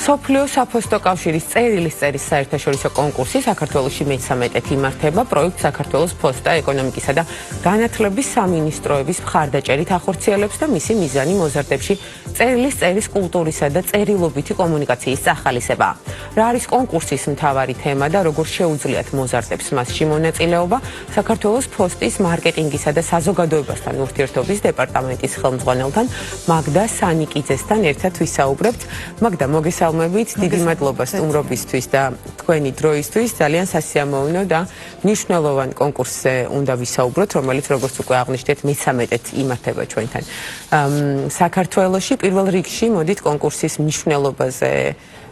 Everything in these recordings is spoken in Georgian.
მსოფლიო საფოსტო კავშირის წერილის წერის საერთაშორისო კონკურსი საქართველოში მე-13-ით იმართება. პროექტ საქართველოს ფოსტა, ეკონომიკისა და განათლების სამინისტროების მხარდაჭერით ახორციელებს და მისი მიზანი მოზარდებში წერილის წერის კულტურისა და წერილობითი კომუნიკაციის სახალისებაა. რა არის კონკურსის მთავარი თემა და როგორ შეუძლიათ მოზარდებს მასში მონაწილეობა? საქართველოს ფოსტის მარკეტინგისა და საზოგადოებასთან ურთიერთობის დეპარტამენტის ხელმძღვანელთან მაგდა სანიკიძესთან ერთად ვისაუბრებთ. მაგდა, მოგესალმებით, დიდი მადლობა სტუმრობისთვის და თქვენი დროისთვის. ძალიან სასიამოვნო და მნიშვნელოვან კონკურსზე უნდა ვისაუბროთ, რომელიც როგორც უკვე აღნიშნეთ, მე-13-ით იმართება ჩვენთან. საქართველოში პირველ რიგში მოდით კონკურსის მნიშვნელობაზე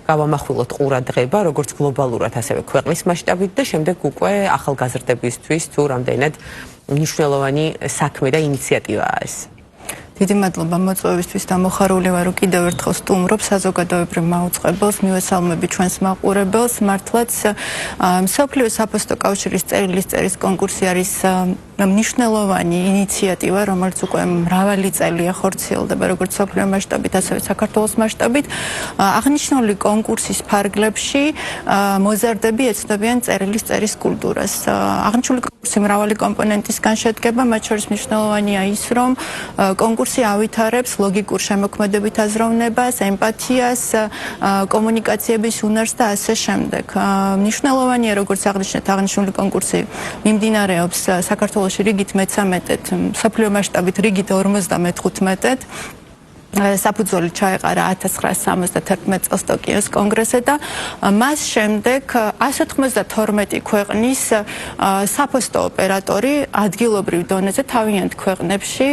გავამახვილოთ ყურადღება, როგორც გლობალურად, ასევე ქვეყნის მასშტაბით და შემდეგ უკვე ახალგაზრდებისთვის თუ რამდენად მნიშვნელოვანი საქმე და ინიციატივაა ეს. დიდი მადლობა მოწვევისთვის და მოხარული ვარ, რომ კიდევ ერთხელ სტუმრობ საზოგადოებრივ მაუწყებელს, მივესალმები ჩვენს მაყურებელს. მართლაც მსოფლიო საფოსტო კავშირის წერილის წერის კონკურსი არის მნიშვნელოვანი ინიციატივა, რომელიც უკვე მრავალი წელია ხორციელდება როგორც მსოფლიო მასშტაბით, ასევე საქართველოს მასშტაბით. აღნიშნული კონკურსის ფარგლებში მოზარდები ეცნობიან წერილის წერის კულტურას. აღნიშნული კონკურსი მრავალი კომპონენტისგან შედგება, მათ შორის მნიშვნელოვანია ის, რომ კონკურსი ავითარებს ლოგიკურ შემოქმედებით აზროვნებას, ემპათიას, კომუნიკაციების უნარს და ასე შემდეგ. მნიშვნელოვანია, როგორც აღნიშნეთ, აღნიშნული კონკურსი მიმდინარეობს საქართველოში რიგით მე-13-ით, მსოფლიო მასშტაბით რიგით 55-ით. საფუძველი ჩაეყარა 1971 წელს ტოკიოს კონგრესზე და მას შემდეგ 192 ქვეყნის საფოსტო ოპერატორი ადგილობრივ დონეზე თავიანთ ქვეყნებში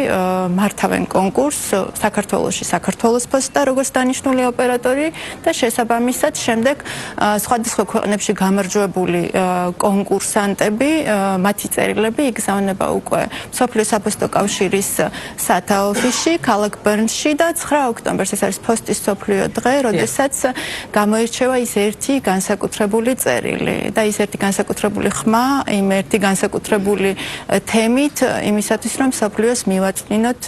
მართავენ კონკურსს. საქართველოში საქართველოს ფოსტა როგორც დანიშნული ოპერატორი და შესაბამისად შემდეგ სხვადასხვა ქვეყნებში გამარჯვებული კონკურსანტები, მათი წერილები იგზავნება უკვე მსოფლიო საფოსტო კავშირის სათაოფისში, ქალაქ ბერნში და 9 ოქტომბერს ეს არის ფოსტის მსოფლიო დღე, როდესაც გამოირჩევა ის ერთი განსაკუთრებული წერილი და ის ერთი განსაკუთრებული ხმა, იმ ერთი განსაკუთრებული თემით, იმისათვის რომ მსოფლიოს მივაწვდინოთ.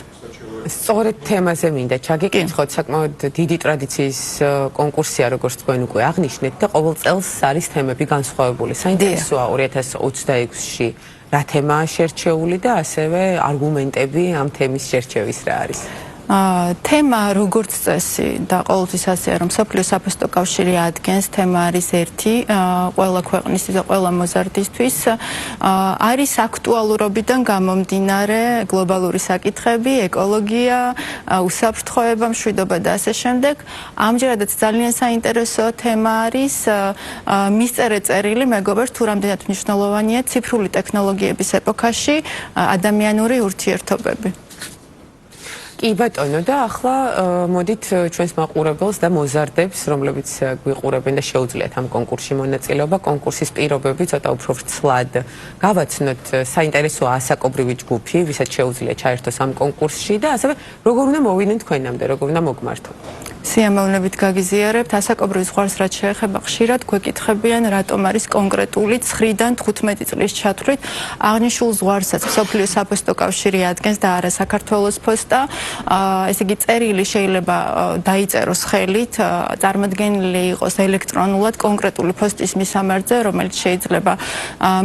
სწორედ თემაზე მინდა ჩაგეკითხოთ, საკმაოდ დიდი ტრადიციის კონკურსია, როგორც თქვენ უკვე აღნიშნეთ და ყოველ წელს არის თემები განსხვავებული. საინტერესოა 2026-ში რა თემაა შერჩეული და ასევე არგუმენტები ამ თემის შერჩევის რა არის? თემა როგორც წესი და ყოველთვის ასეა, რომ მსოფლიო საფოსტო კავშირი ადგენს, თემა არის ერთი, ყველა ქვეყნის და ყველა მოზარდისთვის. არის აქტუალურობიდან გამომდინარე გლობალური საკითხები, ეკოლოგია, უსაფრთხოება, მშვიდობა და ასე შემდეგ. ამჯერადაც ძალიან საინტერესო თემა არის მისწერე წერილი, მეგობრებო, თუ რამდენად მნიშვნელოვანია ციფრული ტექნოლოგიების ეპოქაში ადამიანური ურთიერთობები. კი ბატონო, და ახლა მოდით ჩვენს მაყურებელს და მოზარდებს, რომლებიც გვიყურებენ და შეუძლიათ ამ კონკურსში მონაწილეობა, კონკურსის პირობები ცოტა უფრო ვრცლად გავაცნოთ. საინტერესოა ასაკობრივი ჯგუფი, ვისაც შეუძლია ჩაერთოს ამ კონკურსში და ასევე როგორ უნდა მოვიდნენ თქვენამდე, როგორ უნდა მოგმართონ. სიამოვნებით გაგიზიარებთ, ასაკობრივ ზღვარს რაც შეეხება, ხშირად გვეკითხებიან, რატომ არის კონკრეტული 9-დან 15 წლის ჩათვლით აღნიშნულ ზღვარსაც მსოფლიო საფოსტო კავშირი ადგენს და არა საქართველოს ფოსტა. ესე იგი წერილი შეიძლება დაიწეროს ხელით, წარმოდგენილი იყოს ელექტრონულად კონკრეტული ფოსტის მისამართზე, რომელიც შეიძლება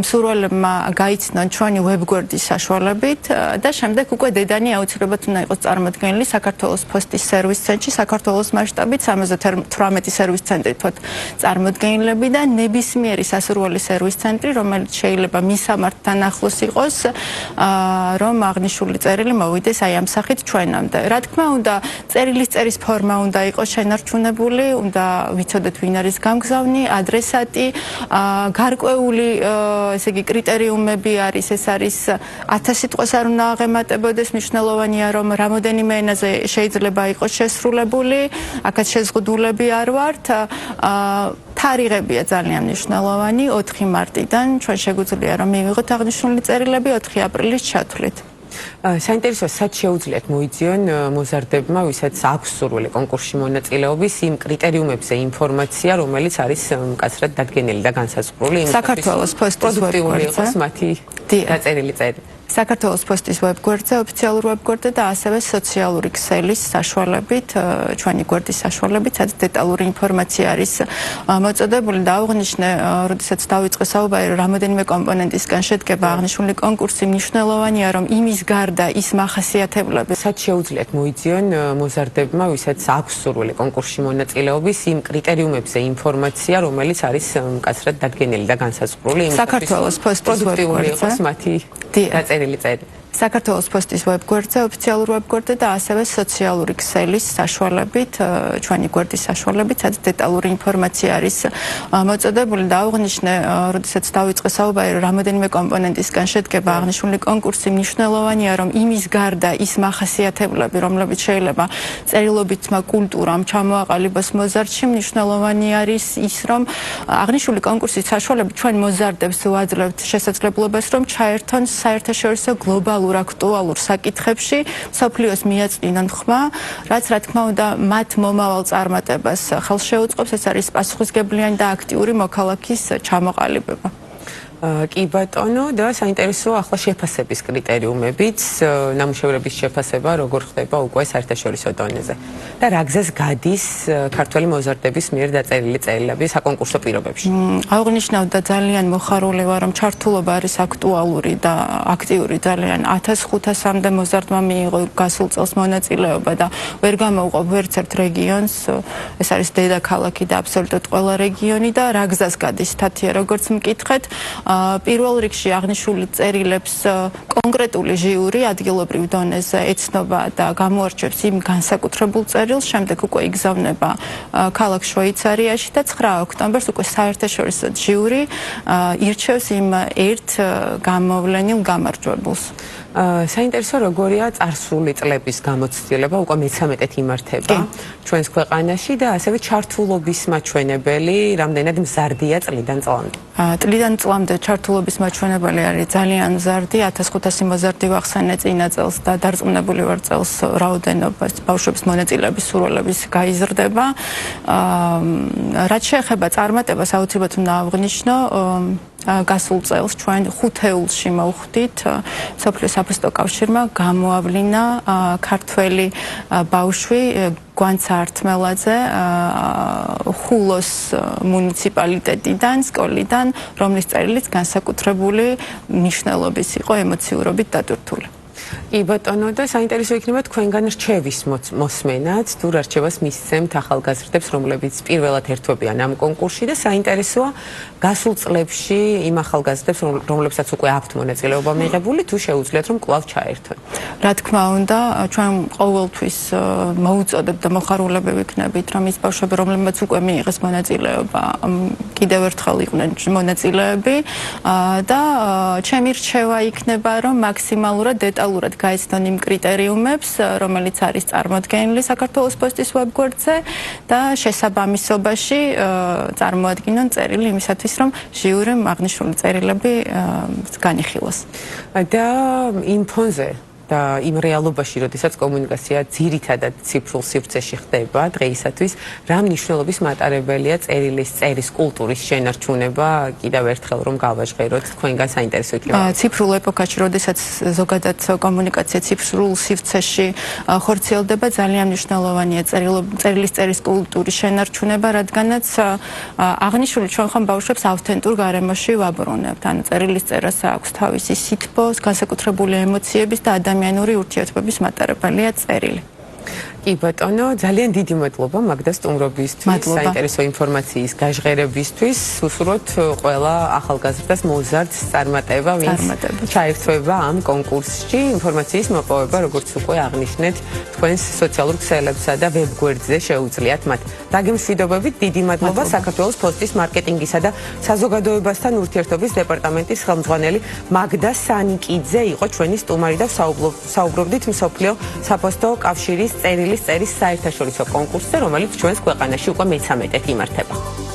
მსურველებმა გაიცნონ ჩვენი ვებგვერდის საშუალებით და შემდეგ უკვე დედანი აუცილებლად უნდა იყოს წარმოდგენილი საქართველოს ფოსტის სერვის ცენტრში, საქართველოს მასშტაბით 78 სერვის ცენტრი თვით წარმოდგენილები და ნებისმიერი სასურველი სერვის ცენტრი, რომელიც შეიძლება მისამართთან ახლოს იყოს, რომ აღნიშნული წერილი მოვიდეს აი ამ სახით ჩვენამდე. რა თქმა უნდა, წერილის წერის ფორმა უნდა იყოს შენარჩუნებული, უნდა ვიცოდეთ ვინ არის გამგზავნი, ადრესატი, გარკვეული ესე იგი კრიტერიუმები არის, ეს არის 1000 სიტყვას არ უნდა აღემატებოდეს, მნიშვნელოვანია რომ რამოდენიმე ენაზე შეიძლება იყოს შესრულებული, აქაც შეზღუდულები არ ვართ. თარიღებია ძალიან მნიშვნელოვანი, 4 მარტიდან ჩვენ შეგვიძლია რომ მივიღოთ აღნიშნული წერილები 4 აპრილის ჩათვლით. საინტერესოა, სად შეუძლიათ მოიძიონ მოზარდებმა, ვისაც აქვს სურვილი კონკურსში მონაწილეობის, იმ კრიტერიუმებზე ინფორმაცია, რომელიც არის მკაცრად დადგენილი და განსაზღვრული, საქართველოს ფოსტის პროდუქტიული იყოს მათი დაწერილი წერილი. საქართველოს პოსტის ვებგვერდზე, ოფიციალურ ვებგვერდზე და ასევე სოციალური ქსელის საშუალებით, ჩვენი გვერდის საშუალებით, სადაც დეტალური ინფორმაცია არის მოწოდებული და აღვნიშნე, როდესაც დავიწყე საუბარი, რომ რამოდენიმე კომპონენტისგან შედგება აღნიშნული კონკურსი, მნიშვნელოვანია, რომ იმის გარდა ის მახასიათებლები, სადაც შეუძლიათ მოიძიონ მოზარდებმა, ვისაც აქვს სურვილი კონკურსში მონაწილეობის, იმ კრიტერიუმებზე ინფორმაცია, რომელიც არის მკაცრად დადგენილი და განსაზღვრული, საქართველოს პოსტის ვებგვერდზე მათი დაწერილი წერი. საქართველოს პოსტის ვებგვერდზე, ოფიციალურ ვებგვერდზე და ასევე სოციალური ქსელის საშუალებით, ჩვენი გვერდის საშუალებით, სადაც დეტალური ინფორმაცია არის მოწოდებული და აღვნიშნე, როდესაც დავიწყე საუბარი, რომ რამოდენიმე კომპონენტისგან შედგება აღნიშნული კონკურსი, მნიშვნელოვანია, რომ იმის გარდა ის მახასიათებლები, რომლებიც შეიძლება წერილობითმა კულტურამ ჩამოაყალიბოს მოზარდში, მნიშვნელოვანი არის ის, რომ აღნიშნული კონკურსის საშუალებით ჩვენ მოზარდებს ვაძლევთ შესაძლებლობას, რომ ჩაერთონ საერთაშორისო გლობალურ აქტუალურ საკითხებში მსოფლიოს მიაწვდინონ ხმა, რაც რა თქმა უნდა მათ მომავალ წარმატებას ხელს შეუწყობს, ეს არის პასუხისმგებლიანი და აქტიური მოქალაქის ჩამოყალიბება. კი ბატონო და საინტერესოა ახლა შეფასების კრიტერიუმებიც, ნამუშევრების შეფასება როგორ ხდება უკვე საერთაშორისო დონეზე და რა გზას გადის ქართველი მოზარდების მიერ დაწერილი წერილები საკონკურსო პირობებში. აღვნიშნავ და ძალიან მოხარული ვარ, რომ ჩართულობა არის აქტუალური და აქტიური ძალიან 1500-მდე მოზარდმა მიიღო გასულ წელს მონაწილეობა და ვერ გამოვყობ ვერც ერთ რეგიონს, ეს არის დედაქალაქი და აბსოლუტურად ყველა რეგიონი და რა გზას გადის თათია როგორც მკითხეთ. პირველ რიგში აღნიშნული წერილებს კონკრეტული ჟიური ადგილობრივ დონეზე ეცნობა და გამოარჩევს იმ განსაკუთრებულ წერილს, შემდეგ უკვე იგზავნება ქალაქ შვეიცარიაში და 9 ოქტომბერს უკვე საერთაშორისო ჟიური ირჩევს იმ ერთ გამოვლენილ გამარჯვებულს. საინტერესო როგორია წარსული წლების გამოცდილება, უკვე მე-13 იმართება ჩვენს ქვეყანაში და ასევე ჩართულობის მაჩვენებელი რამდენად მზარდია წლიდან წლამდე. წლიდან წლამდე ჩართულობის მაჩვენებელი არის ძალიან მზარდი, 1500 მოზარდი ვახსენე წინა წელს და დარწმუნებული ვარ წელს რაოდენობას ბავშვების მონაწილეობის სურვილების გაიზრდება. რაც შეეხება წარმატებას, აუცილებლად უნდა აღვნიშნო, გასულ წელს ჩვენ 5-ეულში მოვხვდით მსოფლიო საფოსტო კავშირმა გამოავლინა ქართველი ბავშვი გვანცა ართმელაძე ხულოს მუნიციპალიტეტიდან, სკოლიდან, რომლის წერილიც განსაკუთრებული მნიშვნელობის იყო ემოციურობით დატვირთული. კი ბატონო და საინტერესო იქნება თქვენგან რჩევის მოსმენაც, თუ რა რჩევას მისცემთ ახალგაზრდებს, რომლებიც პირველად ერთვებიან ამ კონკურსში და საინტერესოა გასულ წლებში იმ ახალგაზრდებს, რომლებსაც უკვე აქვთ მონაწილეობა მიღებული, თუ შეუძლიათ რომ კვლავ ჩაერთონ. რა თქმა უნდა, ჩვენ ყოველთვის მოუწოდებთ და მოხარულები ვიქნებით, რომ ის ბავშვები, რომლებმაც უკვე მიიღეს მონაწილეობა, კიდევ ერთხელ იყვნენ მონაწილეები და ჩემი რჩევა იქნება, რომ მაქსიმალურად დეტალურად გაიცნონ იმ კრიტერიუმებს, რომელიც არის წარმოდგენილი საქართველოს პოსტის ვებგვერდზე და შესაბამისობაში წარმოადგინონ წერილი იმისათვის, რომ ჟიურიმ აღნიშნული წერილები განიხილოს. და იმ ფონზე და იმ რეალობაში, როდესაც კომუნიკაცია ძირითადად ციფრულ სივრცეში ხდება დღეისათვის, რა მნიშვნელობის მატარებელია წერის კულტურის შენარჩუნება, კიდევ ერთხელ რომ გავაჟღეროთ, თქვენგან საინტერესო იქნება. ციფრულ ეპოქაში, როდესაც ზოგადად კომუნიკაცია ციფრულ სივრცეში ხორციელდება, ძალიან მნიშვნელოვანია წერილის წერის კულტურის შენარჩუნება, რადგანაც აღნიშნული ჩვენ ხომ ბავშვებს ავთენტურ გარემოში ვაბრუნებთ. ანუ წერილის წერას აქვს თავისი სითბო, განსაკუთრებული ემოციების და ადამიანური ურთიერთობების მატარებელია წერილი. კი ბატონო, ძალიან დიდი მადლობა მაგდა სტუმრობისთვის, საინტერესო ინფორმაციის გაჟღერებისთვის. უსურვოთ ყველა ახალგაზრდას მოზარდს წარმატება, ვინც ჩაერთვება ამ კონკურსში. ინფორმაციის მოპოვება, როგორც უკვე აღნიშნეთ, თქვენს სოციალურ ქსელებსა და ვებგვერდზე შეუძლიათ მათ. დაგემშვიდობებით, დიდი მადლობა საქართველოს პოსტის მარკეტინგისა და საზოგადოებასთან ურთიერთობის დეპარტამენტის ხელმძღვანელი მაგდა სანიკიძე იყო ჩვენი სტუმარი და საუბრობდით მსოფლიო საფოსტო კავშირის წერილი წერის საერთაშორისო კონკურსზე, რომელიც ჩვენს ქვეყანაში უკვე მე-13 იმართება.